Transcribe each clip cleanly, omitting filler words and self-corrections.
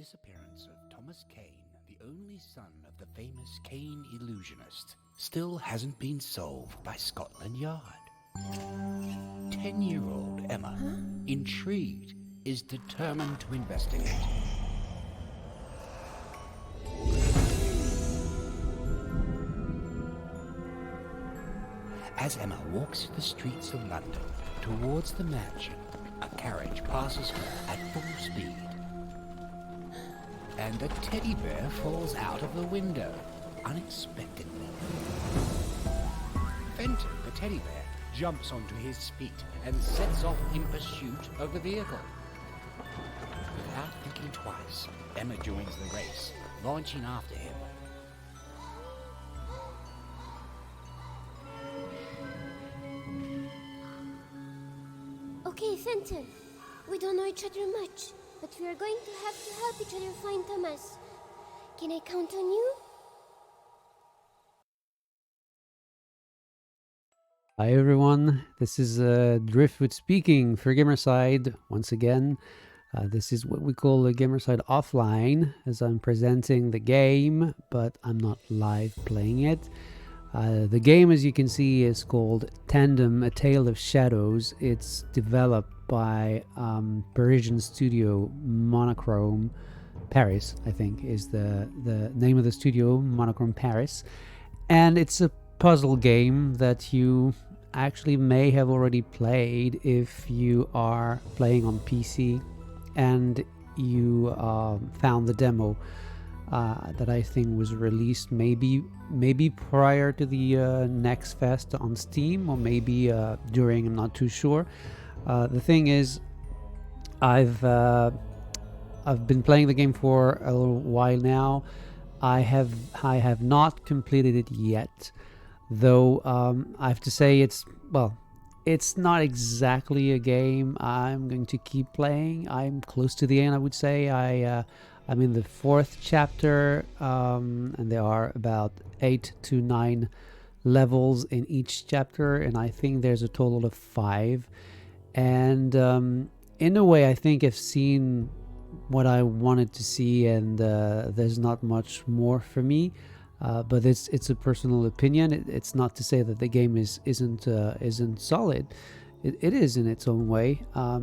disappearance of Thomas Kane, the only son of the famous Kane illusionist, still hasn't been solved by Scotland Yard. 10-year-old Emma, intrigued, is determined to investigate. As Emma walks the streets of London towards the mansion, a carriage passes her at full speed. And a teddy bear falls out of the window, unexpectedly. Fenton, the teddy bear, jumps onto his feet and sets off in pursuit of the vehicle. Without thinking twice, Emma joins the race, launching after him. Okay, Fenton. We don't know each other much, but we are going to have to help each other find Thomas. Can I count on you? Hi everyone, this is Driftwood speaking for Gamerside once again. This is what we call the Gamerside Offline, as I'm presenting the game, but I'm not live playing it. The game, as you can see, is called Tandem, A Tale of Shadows. It's developed by Parisian studio Monochrome Paris, I think is the name of the studio, Monochrome Paris. And it's a puzzle game that you actually may have already played if you are playing on PC and you found the demo that I think was released maybe prior to the Next Fest on Steam, or maybe during, I'm not too sure. The thing is, I've been playing the game for a little while now. I have not completed it yet, though. I have to say it's not exactly a game I'm going to keep playing. I'm close to the end, I would say. I'm in the 4th chapter, and there are about 8 to 9 levels in each chapter, and I think there's a total of 5. And in a way, I think I've seen what I wanted to see, and there's not much more for me. But it's a personal opinion. It's not to say that the game isn't solid. It is in its own way.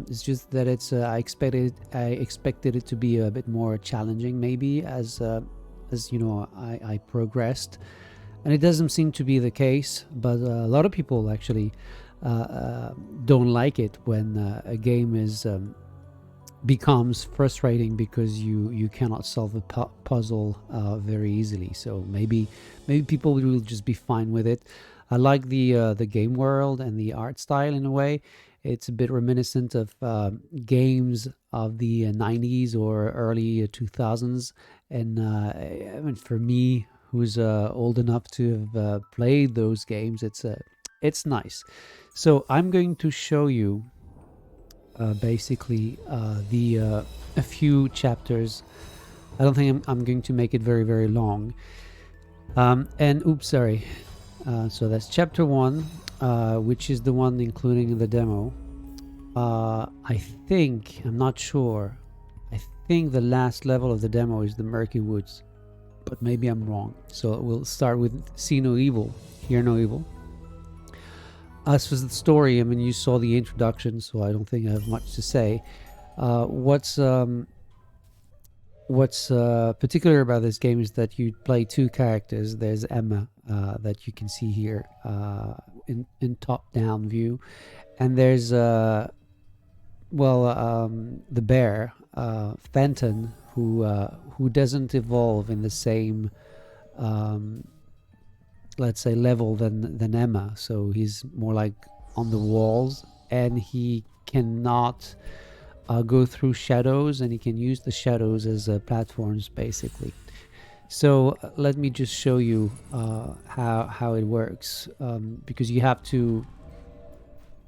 It's just that it's I expected it to be a bit more challenging, maybe as you know I progressed, and it doesn't seem to be the case. But a lot of people actually don't like it when a game becomes frustrating because you cannot solve a puzzle very easily. So maybe people will just be fine with it. I like the game world and the art style in a way. It's a bit reminiscent of games of the 90s or early 2000s. And I mean, for me, who's old enough to have played those games, it's nice. So I'm going to show you basically a few chapters. I don't think I'm going to make it very, very long. And oops, sorry. So that's chapter 1, which is the one including the demo. I think, I'm not sure, I think the last level of the demo is the Murky Woods, but maybe I'm wrong. So we'll start with See No Evil, Hear No Evil. As for the story, I mean, you saw the introduction, so I don't think I have much to say. What's particular about this game is that you play 2 characters. There's Emma, that you can see here in top-down view, and there's the bear, Fenton, who doesn't evolve in the same let's say level than Emma. So he's more like on the walls, and he cannot go through shadows, and he can use the shadows as platforms basically. So let me just show you how it works, because you have to,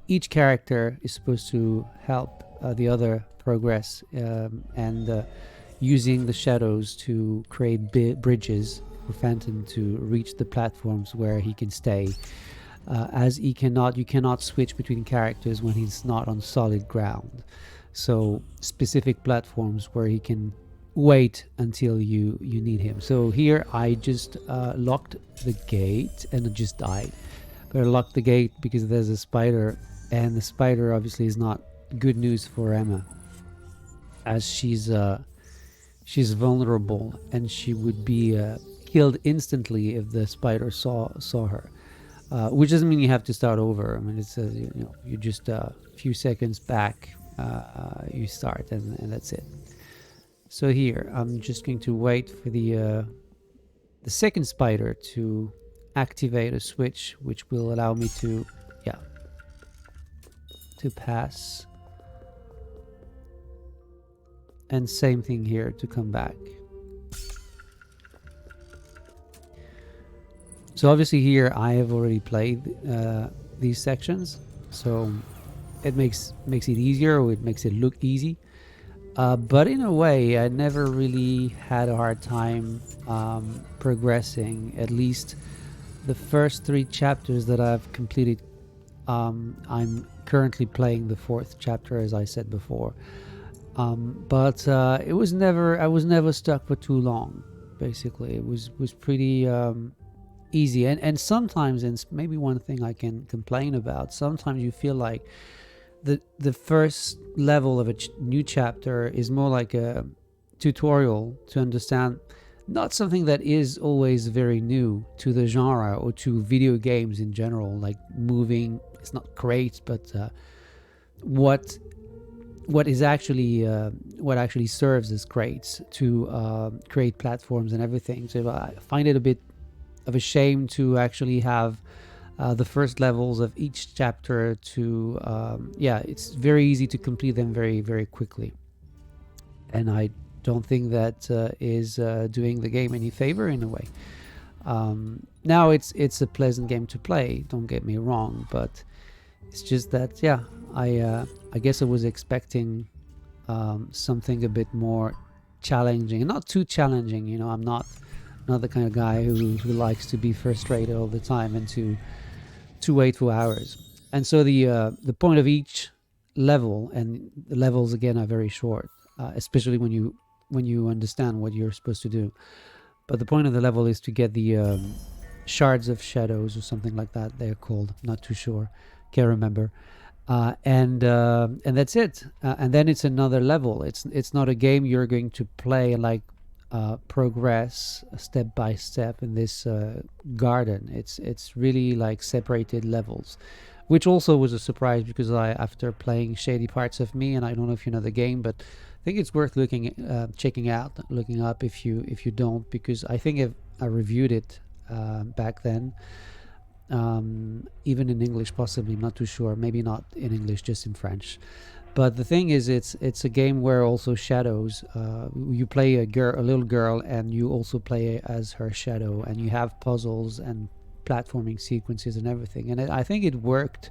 each character is supposed to help the other progress, and using the shadows to create bridges for Fenton to reach the platforms where he can stay, as you cannot switch between characters when he's not on solid ground. So specific platforms where he can wait until you need him. So here I just locked the gate and it just died. But I locked the gate because there's a spider, and the spider obviously is not good news for Emma, as she's vulnerable and she would be killed instantly if the spider saw her. Which doesn't mean you have to start over. I mean, it says you just a few seconds back, you start, and that's it. So here I'm just going to wait for the second spider to activate a switch, which will allow me to pass. And same thing here to come back. So obviously here I have already played these sections, so it makes it easier, or it makes it look easy. But in a way, I never really had a hard time progressing. At least the first 3 chapters that I've completed. I'm currently playing the 4th chapter, as I said before. But I was never stuck for too long. Basically, it was pretty easy. And sometimes, and maybe one thing I can complain about, sometimes you feel like the first level of a new chapter is more like a tutorial to understand not something that is always very new to the genre or to video games in general, like moving. It's not great, but what actually serves as crates to create platforms and everything. So I find it a bit of a shame to actually have the first levels of each chapter to it's very easy to complete them very, very quickly, and I don't think that is doing the game any favor in a way. Now it's a pleasant game to play, don't get me wrong, but it's just that I guess I was expecting something a bit more challenging, and not too challenging. I'm not the kind of guy who likes to be frustrated all the time and to wait for hours. And so the point of each level, and the levels again are very short, especially when you understand what you're supposed to do. But the point of the level is to get the shards of shadows or something like that they're called. Not too sure, can't remember. And that's it. And then it's another level. It's not a game you're going to play like progress step by step in this garden. It's really like separated levels, which also was a surprise, because after playing Shady Parts of Me, and I don't know if you know the game, but I think it's worth checking out, looking up if you don't, because I think I reviewed it back then, even in English, possibly, not too sure, maybe not in English, just in French. But the thing is, it's a game where also shadows, you play a little girl, and you also play as her shadow, and you have puzzles and platforming sequences and everything. And I think it worked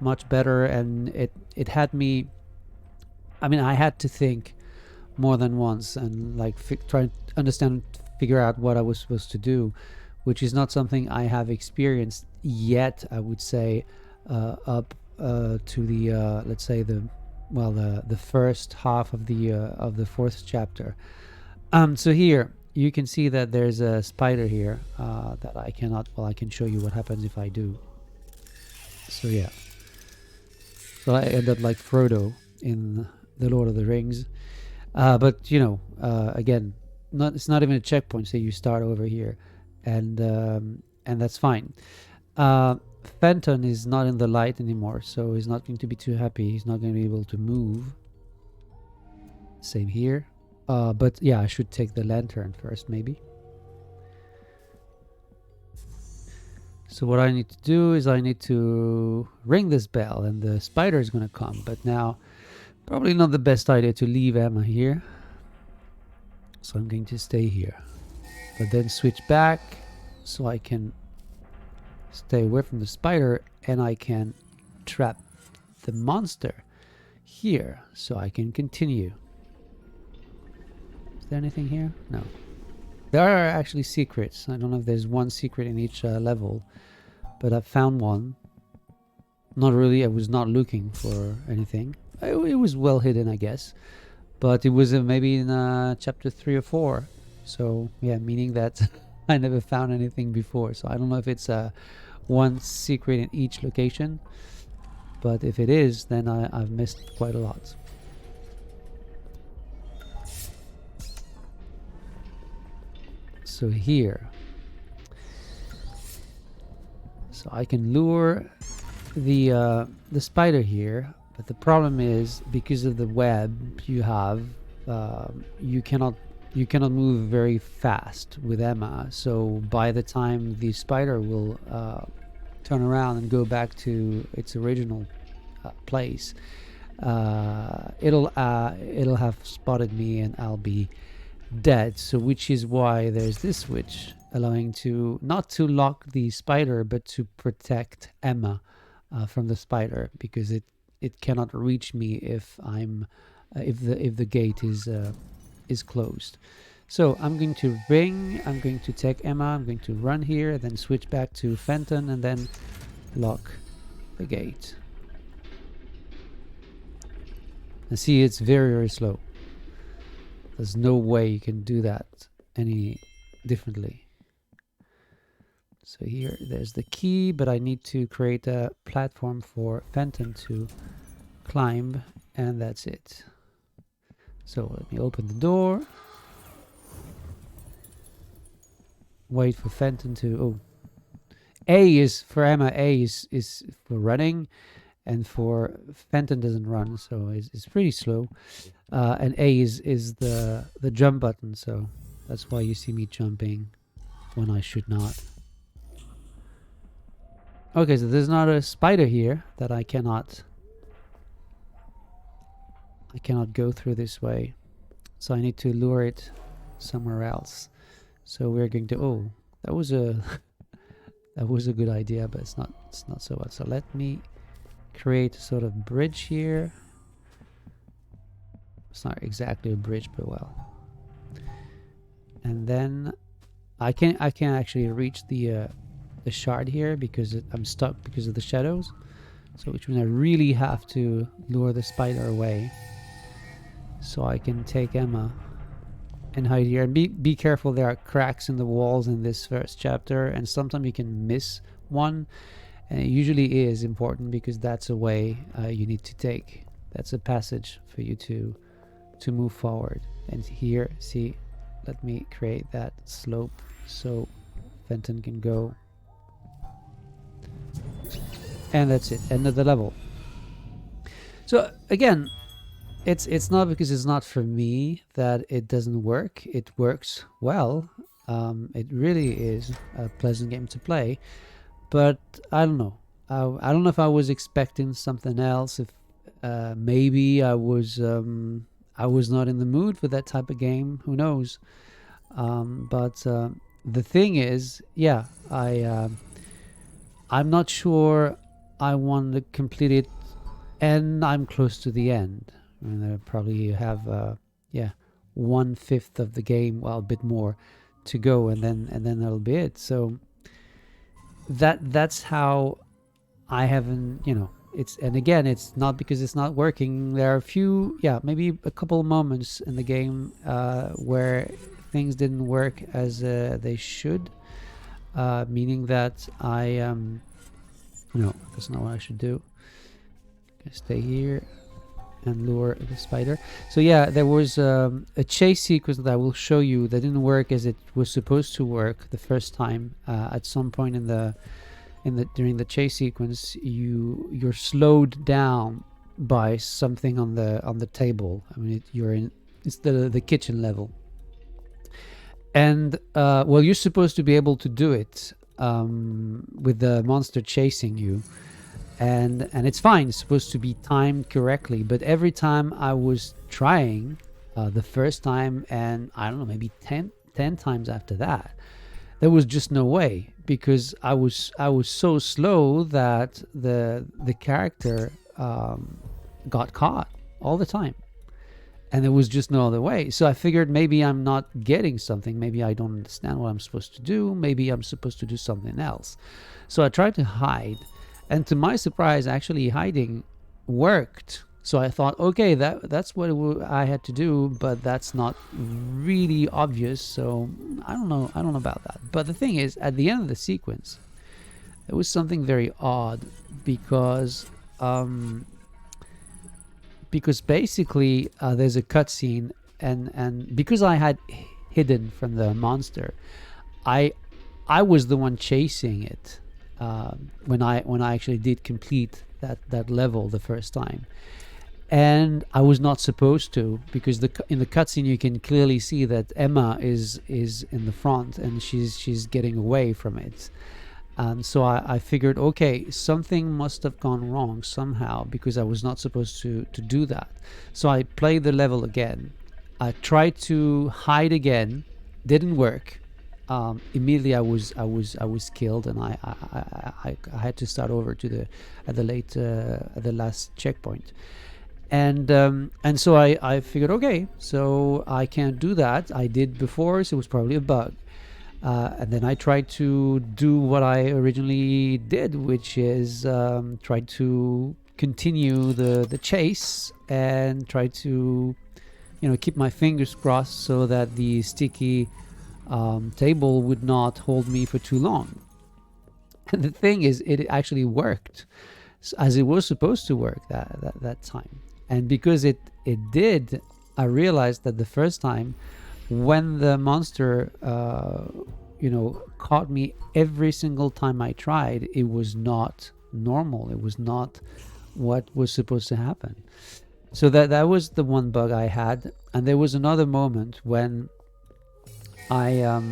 much better, and it had me, I mean, I had to think more than once and like try to understand, figure out what I was supposed to do, which is not something I have experienced yet, I would say, up to the let's say the first half of the 4th chapter. So here you can see that there's a spider here that I cannot, I can show you what happens if I do. So yeah, so I end up like Frodo in the Lord of the Rings, but again, it's not even a checkpoint, so you start over here, and that's fine. Fenton is not in the light anymore, so he's not going to be too happy. He's not going to be able to move. Same here. But yeah, I should take the lantern first, maybe. So what I need to do is I need to ring this bell, and the spider is going to come. But now, probably not the best idea to leave Emma here. So I'm going to stay here. But then switch back so I can stay away from the spider, and I can trap the monster here so I can continue. Is there anything here? No. There are actually secrets. I don't know if there's one secret in each level, but I found one. Not really. I was not looking for anything. It was well hidden, I guess. but it was maybe in chapter 3 or 4. So yeah, meaning that I never found anything before. So I don't know if it's one secret in each location, but if it is, then I've missed quite a lot. So here, so I can lure the spider here, but the problem is because of the web you have, you cannot move very fast with Emma. So by the time the spider will turn around and go back to its original place, it'll have spotted me and I'll be dead. So which is why there's this switch allowing to not to lock the spider but to protect Emma from the spider, because it cannot reach me if I'm if the gate is closed. So I'm going to ring, I'm going to take Emma, I'm going to run here, then switch back to Fenton and then lock the gate. And see, it's very, very slow. There's no way you can do that any differently. So here, there's the key, but I need to create a platform for Fenton to climb, and that's it. So let me open the door. Wait for Fenton to... Oh. A is for Emma, A is for running, and for Fenton doesn't run, so it's pretty slow. And A is the jump button, so that's why you see me jumping when I should not. Okay, so there's not a spider here that I cannot go through this way. So I need to lure it somewhere else. So we're going to... Oh, that was a that was a good idea, but it's not so well. So let me create a sort of bridge here. It's not exactly a bridge, but well. And then I can actually reach the shard here because I'm stuck because of the shadows. So which means I really have to lure the spider away so I can take Emma and hide here. And be careful, there are cracks in the walls in this first chapter, and sometimes you can miss one, and it usually is important because that's a way you need to take. That's a passage for you to move forward. And here, see, let me create that slope so Fenton can go. And that's it, end of the level. So again, it's not because it's not for me that it doesn't work. It works well. It really is a pleasant game to play, but I don't know. I don't know if I was expecting something else. If maybe I was not in the mood for that type of game. Who knows? But the thing is, yeah, I'm not sure I want to complete it, and I'm close to the end. I mean, I probably have 1/5 of the game, well, a bit more to go, and then that'll be it. So that's how I haven't, and again, it's not because it's not working. There are a few, maybe a couple of moments in the game where things didn't work as they should, meaning that no, that's not what I should do. Stay here and lure the spider. So yeah, there was a chase sequence that I will show you that didn't work as it was supposed to work the first time. At some point during the chase sequence, you're slowed down by something on the table. I mean, it's the kitchen level, and well, you're supposed to be able to do it with the monster chasing you. And it's fine, it's supposed to be timed correctly, but every time I was trying the first time, and I don't know, maybe 10 times after that, there was just no way, because I was so slow that the character got caught all the time, and there was just no other way. So I figured maybe I'm not getting something, maybe I don't understand what I'm supposed to do, maybe I'm supposed to do something else. So I tried to hide. And to my surprise, actually hiding worked So I thought, okay, that's what I had to do, but that's not really obvious. So I don't know about that. But the thing is, at the end of the sequence, there was something very odd because basically there's a cutscene, and because I had hidden from the monster, I was the one chasing it when I actually did complete that level the first time. And I was not supposed to, because in the cutscene you can clearly see that Emma is in the front and she's getting away from it. And so I figured, okay, something must have gone wrong somehow, because I was not supposed to do that. So I played the level again. I tried to hide again, didn't work. Immediately I was killed, and I had to start over to at the last checkpoint. And so I figured, okay, so I can't do that. I did before, so it was probably a bug. And then I tried to do what I originally did, which is try to continue the chase and try to, keep my fingers crossed so that the sticky table would not hold me for too long. And the thing is, it actually worked as it was supposed to work that time. And because it did, I realized that the first time, when the monster caught me every single time I tried, it was not normal. It was not what was supposed to happen. So that was the one bug I had. And there was another moment when I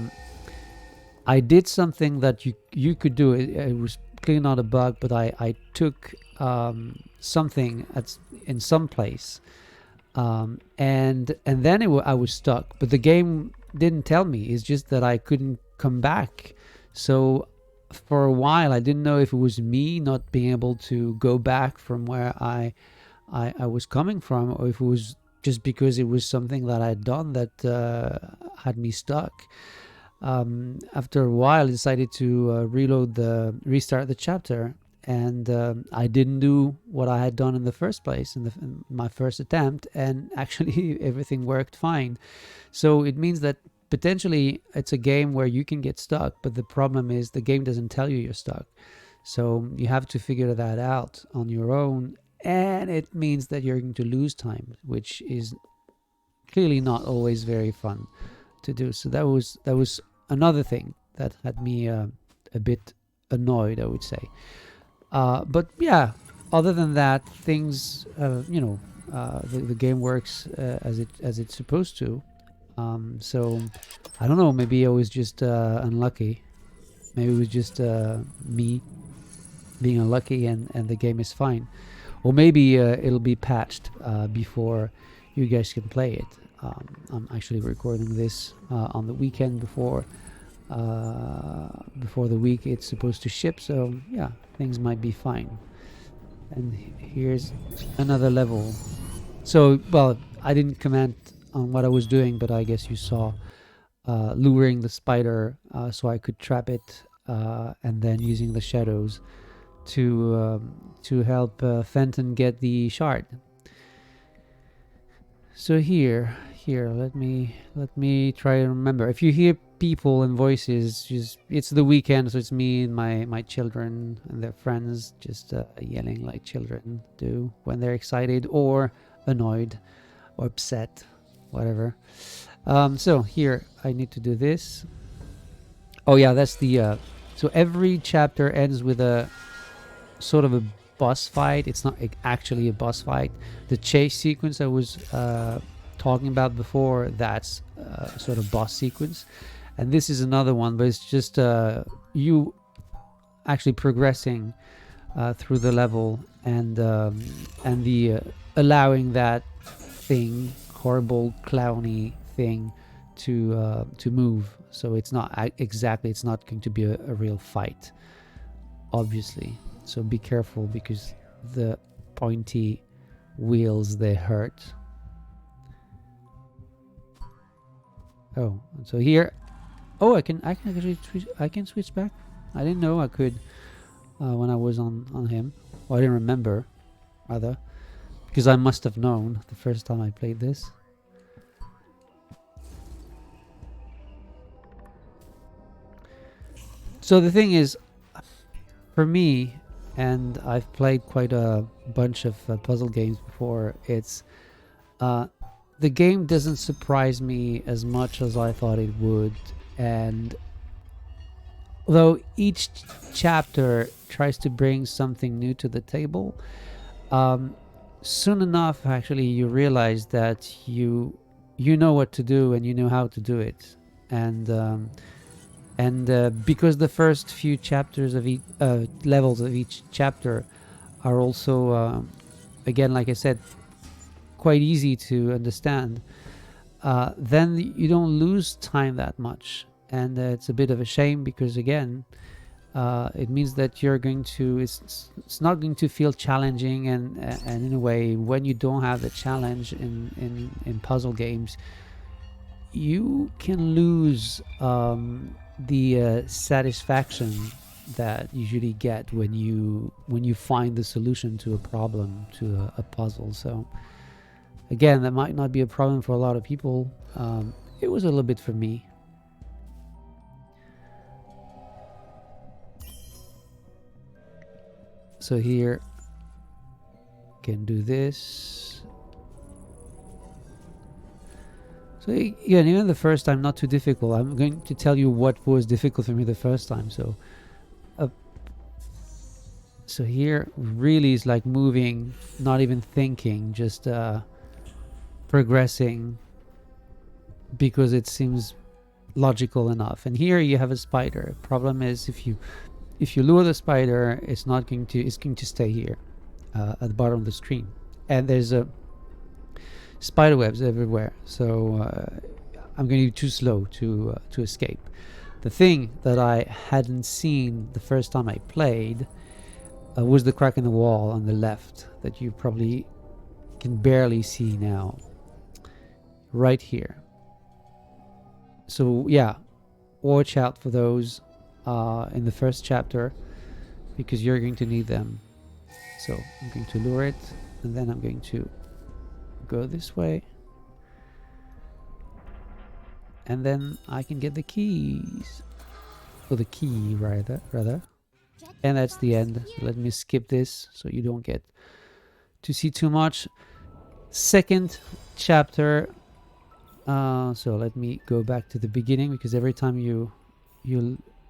did something that you could do. It was clearly not a bug, but I took something in some place, and then I was stuck. But the game didn't tell me. It's just that I couldn't come back. So for a while I didn't know if it was me not being able to go back from where I was coming from, or if it was just because it was something that I had done that had me stuck. After a while I decided to restart the chapter, and I didn't do what I had done in the first place in my first attempt, and actually everything worked fine. So it means that potentially it's a game where you can get stuck, but the problem is the game doesn't tell you you're stuck. So you have to figure that out on your own, and it means that you're going to lose time, which is clearly not always very fun to do. So that was another thing that had me a bit annoyed, I would say. But yeah, other than that, things the game works as it's supposed to. So I don't know, maybe I was just unlucky. Maybe it was just me being unlucky, and the game is fine. Or maybe it'll be patched before you guys can play it. I'm actually recording this on the weekend before the week it's supposed to ship, so yeah, things might be fine. And here's another level. So, well, I didn't comment on what I was doing, but I guess you saw luring the spider so I could trap it, and then using the shadows to help Fenton get the shard. So here, let me try to remember. If you hear people and voices, just it's the weekend, so it's me and my children and their friends just yelling like children do when they're excited or annoyed or upset, whatever. So here I need to do this. Oh yeah, that's the so every chapter ends with a sort of a boss fight. It's not actually a boss fight. The chase sequence I was talking about before, that's sort of boss sequence, and this is another one, but it's just you actually progressing through the level, and the allowing that thing, horrible clowny thing, to move. So it's not exactly, it's not going to be a real fight, obviously. So be careful, because the pointy wheels, they hurt. Oh, so here, I can actually switch back. I didn't know I could when I was on him. Well, I didn't remember, rather, because I must have known the first time I played this. So the thing is, for me, and I've played quite a bunch of puzzle games before, it's the game doesn't surprise me as much as I thought it would. And though each chapter tries to bring something new to the table, soon enough actually you realize that you know what to do and you know how to do it. And because the first few chapters of each levels of each chapter are also again, like I said, quite easy to understand, then you don't lose time that much. And it's a bit of a shame, because again, it means that you're going to, it's not going to feel challenging, and in a way, when you don't have the challenge in puzzle games, you can lose the satisfaction that you usually get when you find the solution to a problem, to a puzzle. So again, that might not be a problem for a lot of people. It was a little bit for me. So here, can do this. So yeah, even the first time, not too difficult. I'm going to tell you what was difficult for me the first time. So here really is like moving, not even thinking, just progressing, because it seems logical enough. And here you have a spider. Problem is, if you lure the spider, it's going to stay here at the bottom of the screen, and there's a spider webs everywhere. So I'm going to be too slow to escape. The thing that I hadn't seen the first time I played was the crack in the wall on the left that you probably can barely see now, right here. So yeah, watch out for those in the first chapter, because you're going to need them. So I'm going to lure it, and then I'm going to go this way, and then I can get the keys, or the key rather, and that's the end. Let me skip this so you don't get to see too much. Second chapter. So let me go back to the beginning, because every time you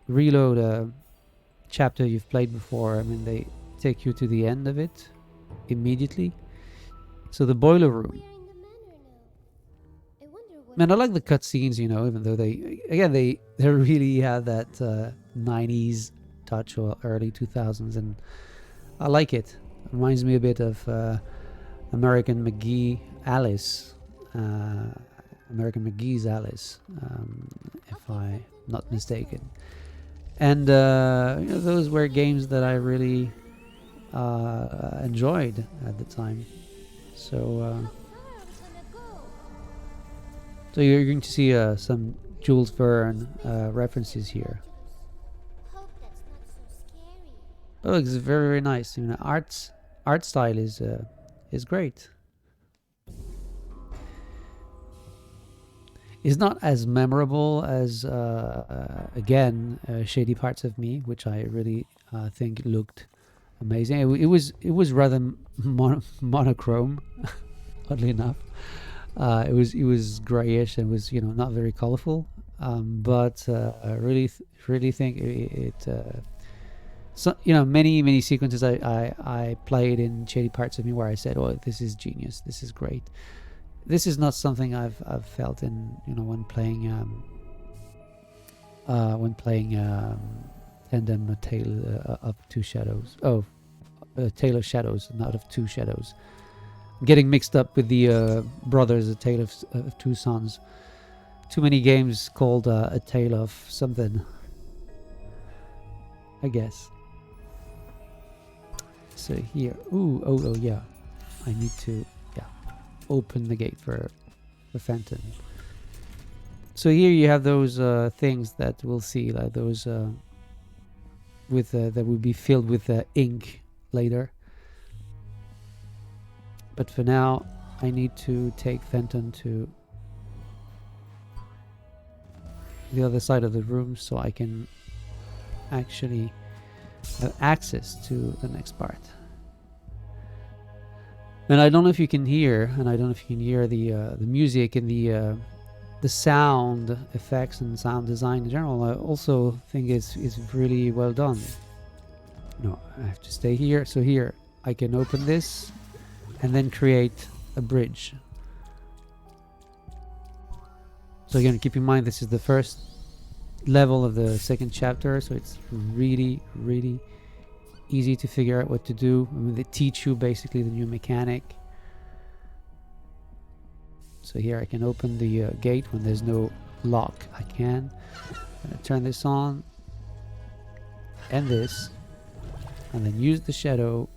reload a chapter you've played before, I mean, they take you to the end of it immediately. So the boiler room. Man, I like the cutscenes, even though they really have that 90s touch, or early 2000s, and I like it. It reminds me a bit of American McGee's Alice, if I'm not mistaken. And those were games that I really enjoyed at the time. So so you're going to see some Jules Verne references here. Oh, it's very, very nice. Art style is great. It's not as memorable as again Shady Parts of Me, which I really think looked amazing. It was rather monochrome, oddly enough. It was grayish and was not very colorful, but I really think it so many sequences I played in Shady Parts of Me where I said, oh, this is genius, this is great. This is not something I've felt in when playing Tandem, A Tale of Two Shadows. Oh, A Tale of Shadows, not of Two Shadows. I'm getting mixed up with the brothers, A Tale of Two Sons. Too many games called A Tale of something, I guess. So here, oh yeah, I need to open the gate for Fenton. So here you have those things that we'll see, like those with that will be filled with ink later. But for now, I need to take Fenton to the other side of the room so I can actually have access to the next part. And I don't know if you can hear, and I don't know if you can hear the music and the sound effects and sound design in general. I also think is really well done. No, I have to stay here. So here I can open this and then create a bridge. So again, keep in mind this is the first level of the second chapter, so it's really easy to figure out what to do. I mean, they teach you basically the new mechanic. So here I can open the gate when there's no lock. I can. I'm gonna turn this on and this, and then use the shadow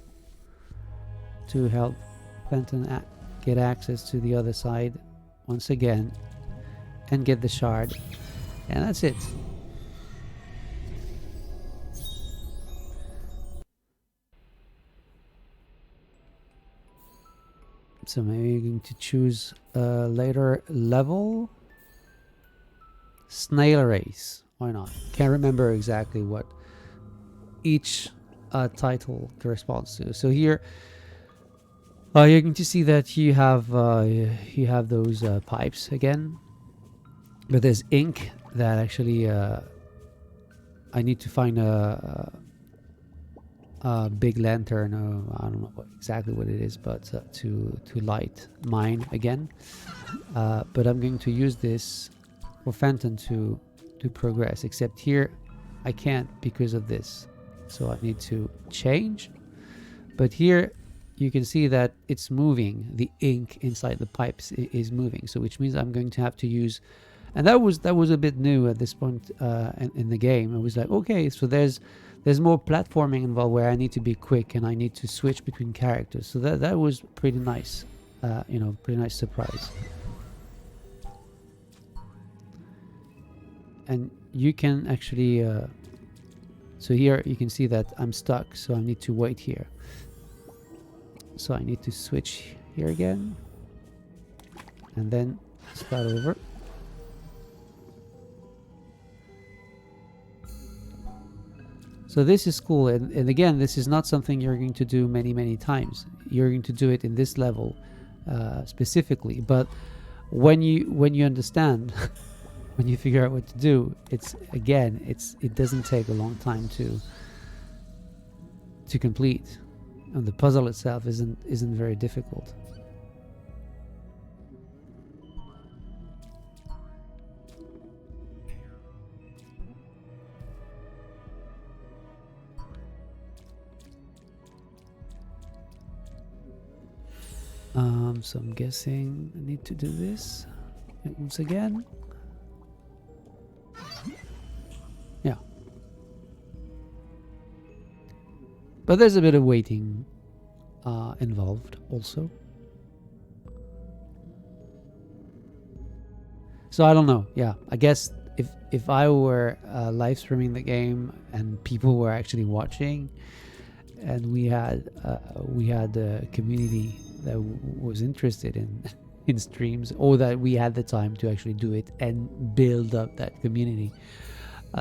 to help Fenton get access to the other side once again and get the shard. And that's it. So maybe you're going to choose a later level. Snail race. Why not? Can't remember exactly what each title corresponds to. So here you're going to see that you have those pipes again, but there's ink that actually I need to find a big lantern. I don't know exactly what it is, but to light mine again. But I'm going to use this for Fenton to progress, except here I can't because of this. So I need to change. But here you can see that it's moving. The ink inside the pipes is moving. So which means I'm going to have to use, and that was a bit new at this point in the game. I was like, okay, so there's more platforming involved where I need to be quick and I need to switch between characters. So that was pretty nice, pretty nice surprise. And you can actually, so here you can see that I'm stuck, so I need to wait here. So I need to switch here again and then start over. So this is cool, and again, this is not something you're going to do many times. You're going to do it in this level specifically, but when you understand, when you figure out what to do, it doesn't take a long time to complete, and the puzzle itself isn't very difficult. So I'm guessing I need to do this once again. Yeah. But there's a bit of waiting involved also. So I don't know. Yeah, I guess if I were live streaming the game and people were actually watching, and we had a community that was interested in streams, or that we had the time to actually do it and build up that community,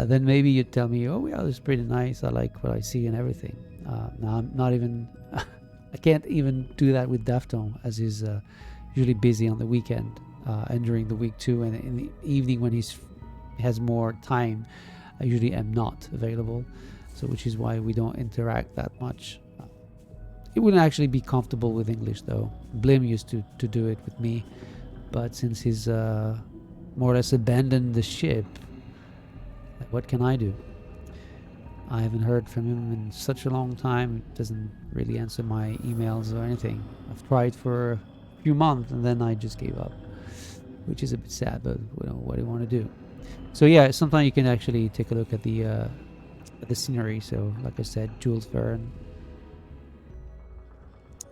then maybe you'd tell me, oh yeah, it's pretty nice, I like what I see and everything. Now I'm not even I can't even do that with Daftone, as he's usually busy on the weekend and during the week too, and in the evening when he has more time, I usually am not available. So which is why we don't interact that much. It wouldn't actually be comfortable with English though. Blim used to do it with me, but since he's more or less abandoned the ship, what can I do? I haven't heard from him in such a long time. He doesn't really answer my emails or anything. I've tried for a few months and then I just gave up, which is a bit sad, but what do you want to do? So yeah, sometimes you can actually take a look at the scenery. So like I said, Jules Verne,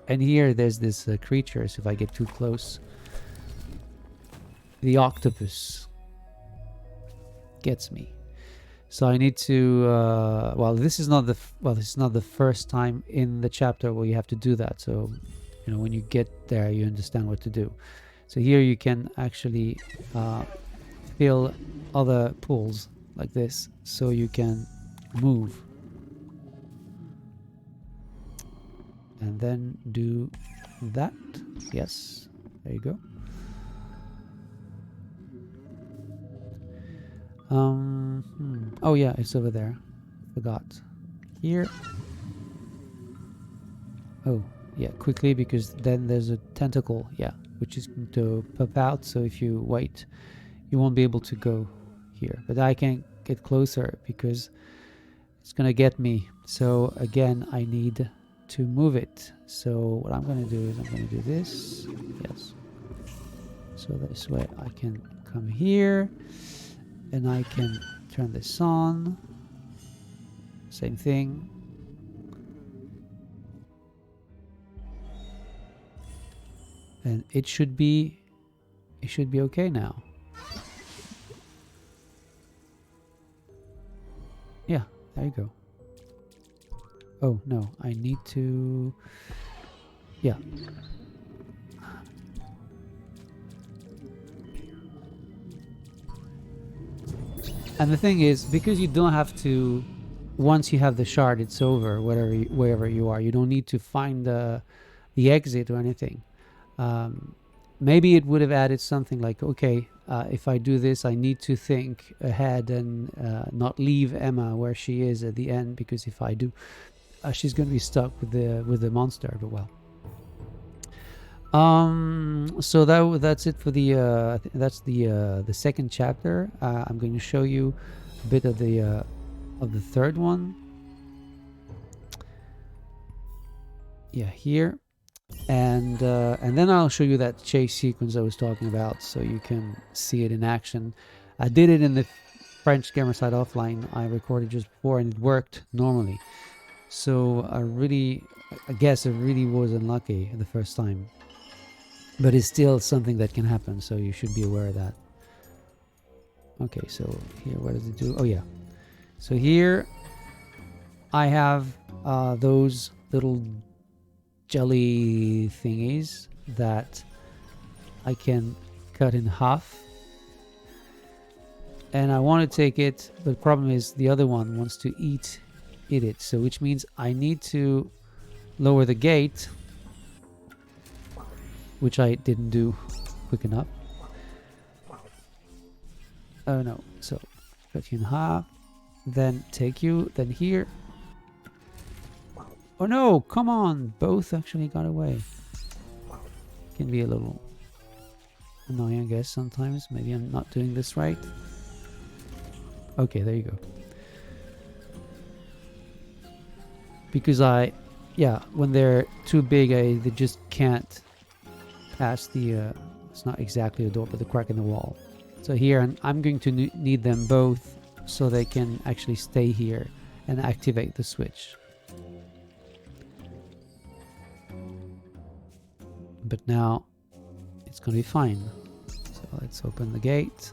and here there's this creature. So if I get too close, the octopus gets me. So I need to this is not the first time in the chapter where you have to do that. So you know, when you get there, you understand what to do. So here you can actually fill other pools like this, so you can move. And then do that. Yes, there you go. Oh yeah, it's over there. Forgot. Here. Oh, yeah, quickly, because then there's a tentacle, yeah, which is going to pop out, so if you wait, you won't be able to go here. But I can't get closer because it's gonna get me. So again, I need to move it. So what I'm gonna do is I'm gonna do this. Yes. So this way I can come here and I can turn this on. Same thing. And it should be okay now. Yeah, there you go. Oh no, I need to, yeah. And the thing is, because you don't have to, once you have the shard, it's over, wherever you are. You don't need to find the exit or anything. Maybe it would have added something like, okay, if I do this, I need to think ahead and not leave Emma where she is at the end, because if I do, she's going to be stuck with the monster. But well, so that's it for the that's the second chapter. I'm going to show you a bit of the third one. Yeah, here. And then I'll show you that chase sequence I was talking about, so you can see it in action. I did it in the French Gamerside Offline. I recorded just before, and it worked normally. So I guess I really was unlucky the first time, but it's still something that can happen, so you should be aware of that. Okay, so here, what does it do? Oh yeah, so here I have those little jelly thingies that I can cut in half, and I want to take it, but the problem is the other one wants to eat it, so which means I need to lower the gate, which I didn't do quick enough. Oh no, so cut you in half, then take you, then here. Oh no, come on, both actually got away. Can be a little annoying, I guess, sometimes. Maybe I'm not doing this right. Okay, there you go. Because when they're too big, they just can't pass the, it's not exactly a door, but the crack in the wall. So here, I'm going to need them both so they can actually stay here and activate the switch. But now it's going to be fine. So let's open the gate.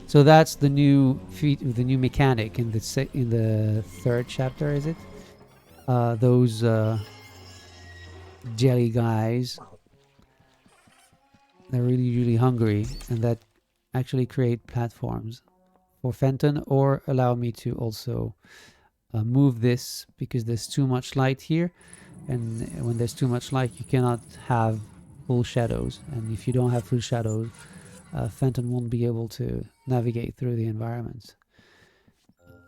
So that's the new the new mechanic in the third chapter, is it? Those jelly guys, they're really hungry, and that actually create platforms for Fenton, or allow me to also move this, because there's too much light here, and when there's too much light you cannot have full shadows, and if you don't have full shadows, Fenton won't be able to navigate through the environment.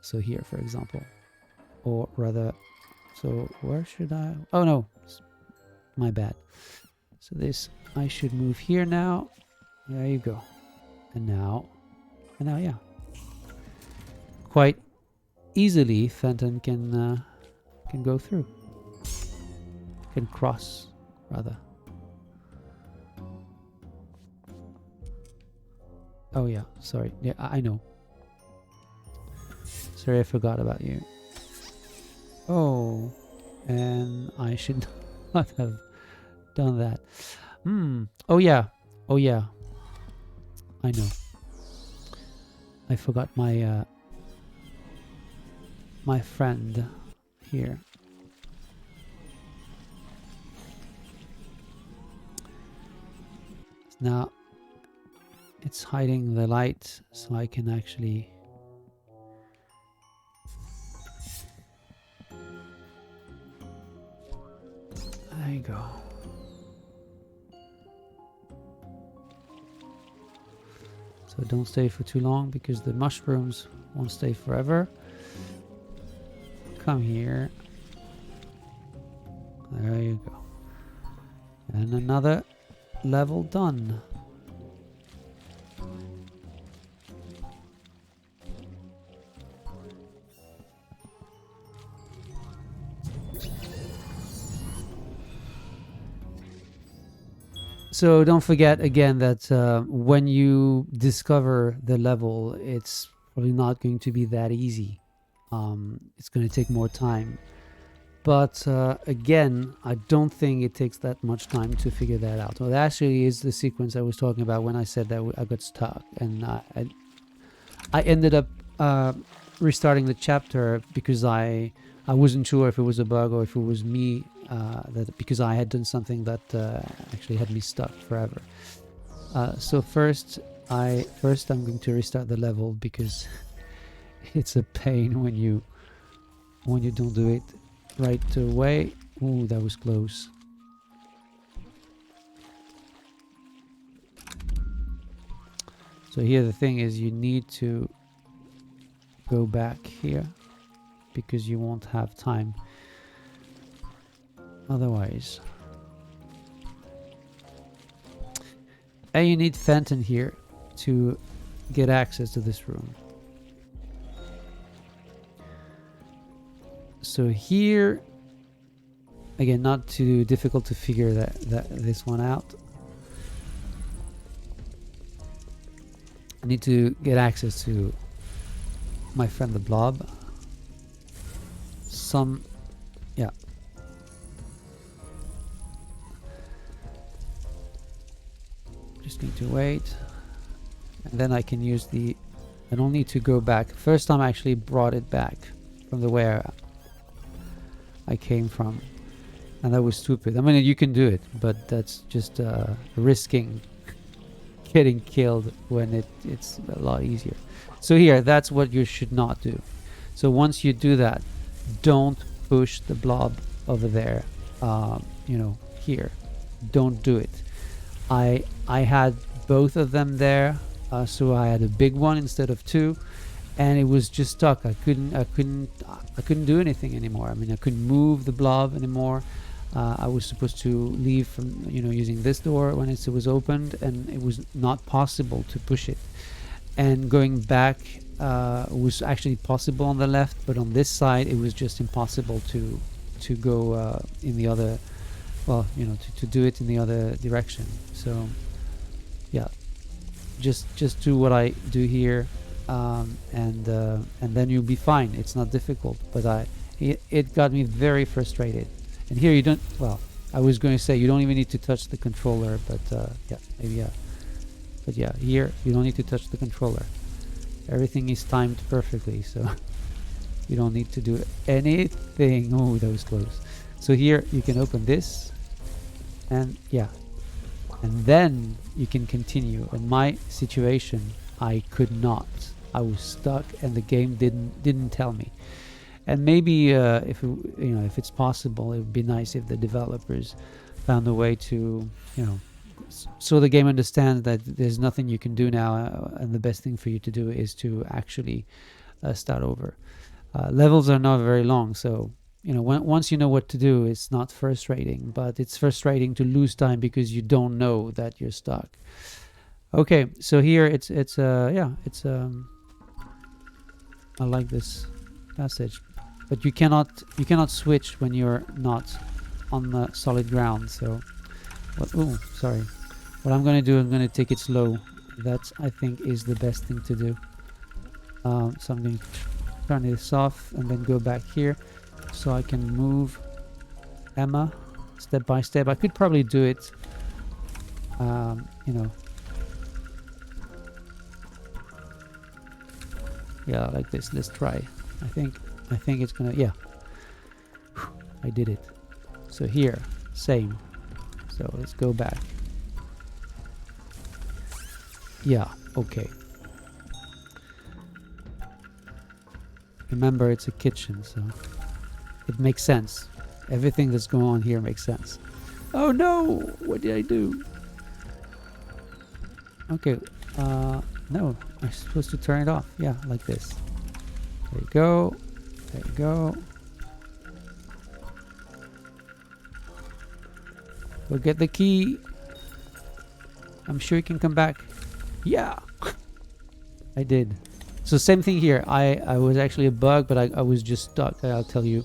So here, for example, or rather, so where should I, oh no, my bad. So this, I should move here now. There you go. And now, yeah, quite easily Fenton can go through, can cross rather. Oh yeah, sorry. Yeah, I know. Sorry, I forgot about you. Oh, and I should not have done that. Oh yeah. Oh yeah. I know. I forgot my my friend here. Now it's hiding the light, so I can actually... There you go. So don't stay for too long because the mushrooms won't stay forever. Come here. There you go. And another level done. So don't forget again that when you discover the level, it's probably not going to be that easy. It's going to take more time. But again, I don't think it takes that much time to figure that out. Well, that actually is the sequence I was talking about when I said that I got stuck. And I ended up restarting the chapter because I wasn't sure if it was a bug or if it was me, because I had done something that actually had me stuck forever. So first I'm going to restart the level because it's a pain when you don't do it right away. Ooh, that was close. So here the thing is, you need to go back here because you won't have time otherwise. And you need Fenton here to get access to this room. So here, again, not too difficult to figure this one out. I need to get access to my friend the blob. Yeah. Just need to wait. And then I can use I don't need to go back. First time I actually brought it back from the where I came from. And that was stupid. I mean, you can do it, but that's just risking getting killed when it's a lot easier. So here, that's what you should not do. So once you do that, don't push the blob over there, here. Don't do it. I had both of them there, so I had a big one instead of two, and it was just stuck. I couldn't do anything anymore. I mean, I couldn't move the blob anymore. I was supposed to leave from using this door when it was opened, and it was not possible to push it. And going back was actually possible on the left, but on this side it was just impossible to go in the other, to do it in the other direction. So yeah, just do what I do here, and then you'll be fine. It's not difficult, but it got me very frustrated. And here you don't, I was going to say you don't even need to touch the controller, but but yeah, here you don't need to touch the controller. Everything is timed perfectly, so you don't need to do anything. Oh, that was close. So here you can open this, and yeah, and then you can continue. In my situation, I could not. I was stuck, and the game didn't tell me. And maybe if it's possible, it would be nice if the developers found a way to so the game understands that there's nothing you can do now, and the best thing for you to do is to actually start over. Levels are not very long, so once you know what to do, it's not frustrating, but it's frustrating to lose time because you don't know that you're stuck. Okay, so here I like this passage, but you cannot switch when you're not on the solid ground. So sorry. What I'm going to do, I'm going to take it slow. That, I think, is the best thing to do. So I'm going to turn this off and then go back here so I can move Emma step by step. I could probably do it, yeah, like this. Let's try. I think it's gonna, yeah. I did it. So here, same. So let's go back. Yeah, okay. Remember, it's a kitchen, so it makes sense. Everything that's going on here makes sense. Oh no! What did I do? Okay, no, I'm supposed to turn it off. Yeah, like this. There you go. There you go. Go get the key. I'm sure you can come back. Yeah! I did. So same thing here. I was actually a bug, but I was just stuck. I'll tell you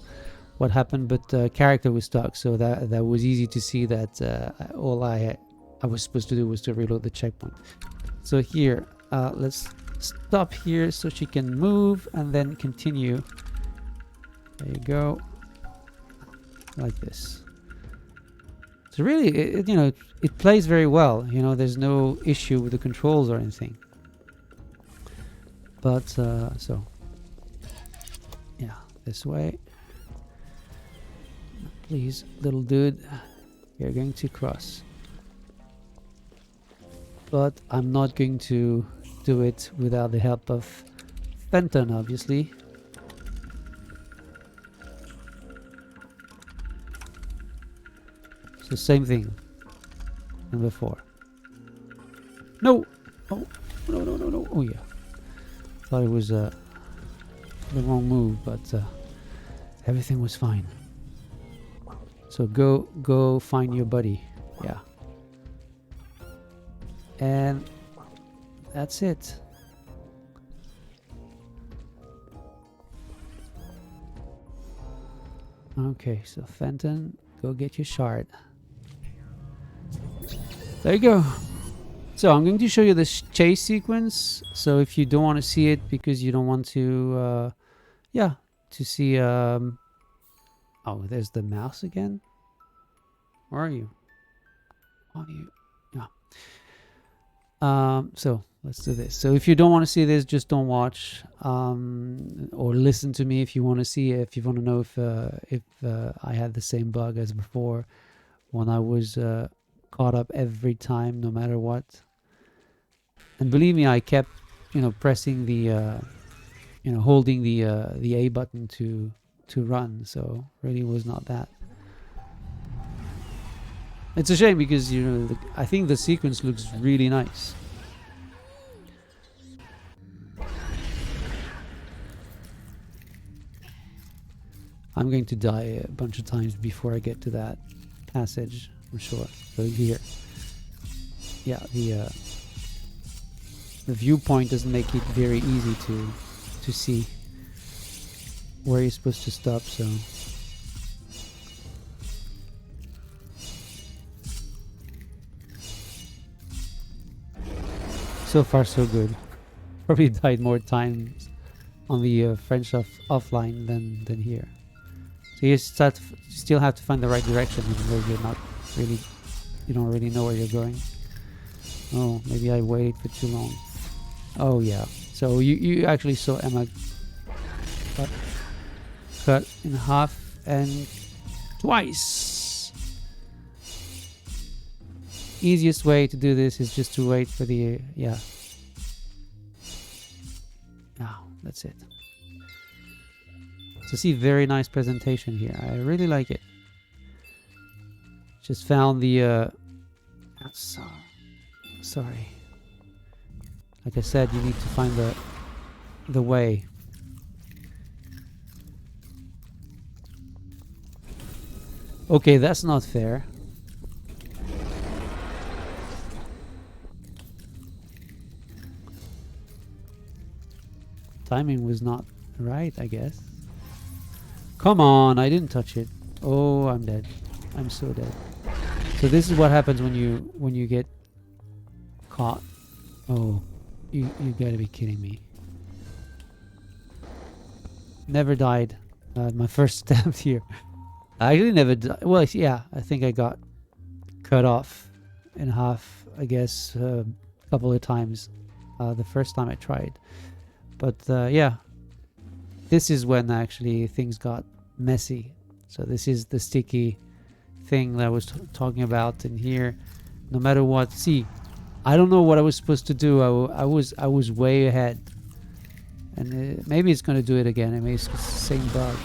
what happened, but character was stuck, so that was easy to see that all I was supposed to do was to reload the checkpoint. So here, let's stop here so she can move and then continue. There you go. Like this. So really, you know, it plays very well. You know, there's no issue with the controls or anything. But, so. Yeah, this way. Please, little dude. You're going to cross. But I'm not going to do it without the help of Fenton, obviously. So same thing than before. No! Oh, no, no, no, no. Oh, yeah. Thought it was the wrong move, but everything was fine. So go find your buddy. Yeah. And that's it. Okay, so Fenton, go get your shard. There you go. So I'm going to show you this chase sequence. So if you don't want to see it because you don't want to, yeah, to see. Oh, there's the mouse again. Where are you? Are you? Yeah. So let's do this. So if you don't want to see this, just don't watch, or listen to me if you want to see it. If you want to know if I had the same bug as before, when I was caught up every time, no matter what. And believe me, I kept, you know, pressing the, you know, holding the A button to run. So really was not that. It's a shame because, you know, I think the sequence looks really nice. I'm going to die a bunch of times before I get to that passage, I'm sure. So here, yeah, the viewpoint doesn't make it very easy to see where you're supposed to stop, so. So far so good. Probably died more times on the French offline than here. So you still have to find the right direction, even though you're not really, you don't really know where you're going. Oh, maybe I waited for too long. Oh yeah. So you actually saw Emma cut in half and twice. Easiest way to do this is just to wait for the yeah. Now that's it. So see, very nice presentation here. I really like it. Just found the sorry. Like I said, you need to find the way. Okay, that's not fair. Timing was not right, I guess. Come on, I didn't touch it. Oh, I'm dead. I'm so dead. So this is what happens when you get caught. Oh, you gotta be kidding me. Never died. My first attempt here. I actually never died. Well, yeah, I think I got cut off in half, I guess, a couple of times. The first time I tried. But yeah, this is when actually things got messy. So this is the sticky thing that I was talking about in here. No matter what, see, I don't know what I was supposed to do. I was way ahead, and maybe it's going to do it again. Maybe it's the same bug.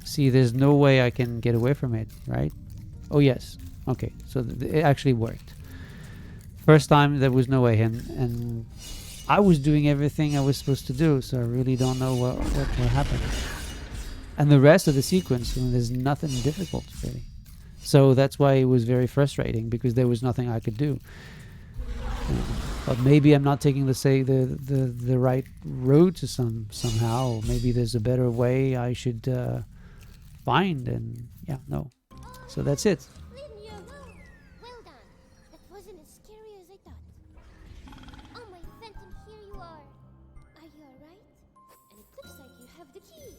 See, there's no way I can get away from it, right? Oh yes. Okay, so it actually worked. First time there was no way, and I was doing everything I was supposed to do, so I really don't know what happened. And the rest of the sequence, I mean, there's nothing difficult really. So that's why it was very frustrating, because there was nothing I could do. But maybe I'm not taking the right road to somehow. Or maybe there's a better way I should find, and yeah, no. So that's it. Well done. That wasn't as scary as I thought. Oh my Phantom, here you are. Are you alright? And it looks like you have the key.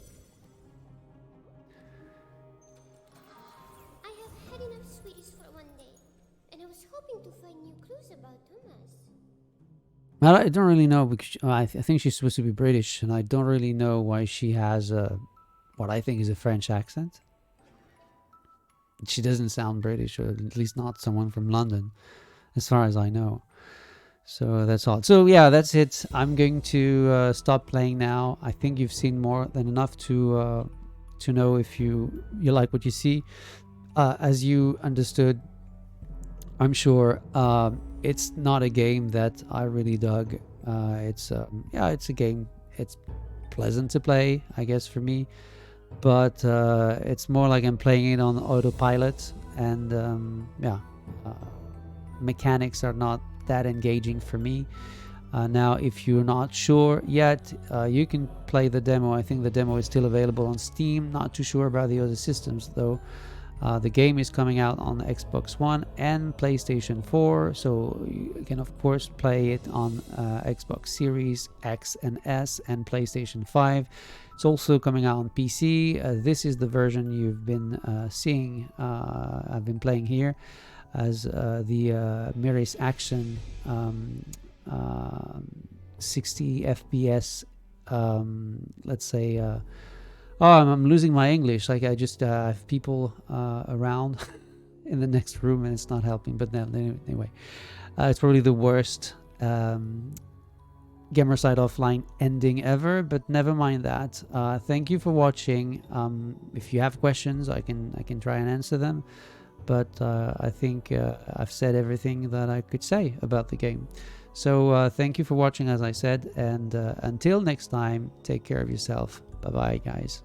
I have had enough sweeties for one day, and I was hoping to find new clues about Thomas. Well, I don't really know, because I think she's supposed to be British, and I don't really know why she has what I think is a French accent. She doesn't sound British, or at least not someone from London, as far as I know. So that's all. So yeah, that's it. I'm going to stop playing now. I think you've seen more than enough to know if you like what you see. As you understood, I'm sure, it's not a game that I really dug. It's a game. It's pleasant to play, I guess, for me. But it's more like I'm playing it on autopilot, and mechanics are not that engaging for me. Now, if you're not sure yet, you can play the demo. I think the demo is still available on Steam. Not too sure about the other systems though. The game is coming out on Xbox One and PlayStation 4, so you can of course play it on Xbox Series X and S and PlayStation 5. It's also coming out on PC. This is the version you've been seeing. I've been playing here as the Miris Action 60 FPS. Let's say. I'm losing my English. Like I just have people around in the next room, and it's not helping. But anyway, it's probably the worst GamerSide Offline ending ever, but never mind that. Thank you for watching. If you have questions, I can try and answer them, but I think I've said everything that I could say about the game. So thank you for watching, as I said, and until next time, take care of yourself. Bye bye, guys.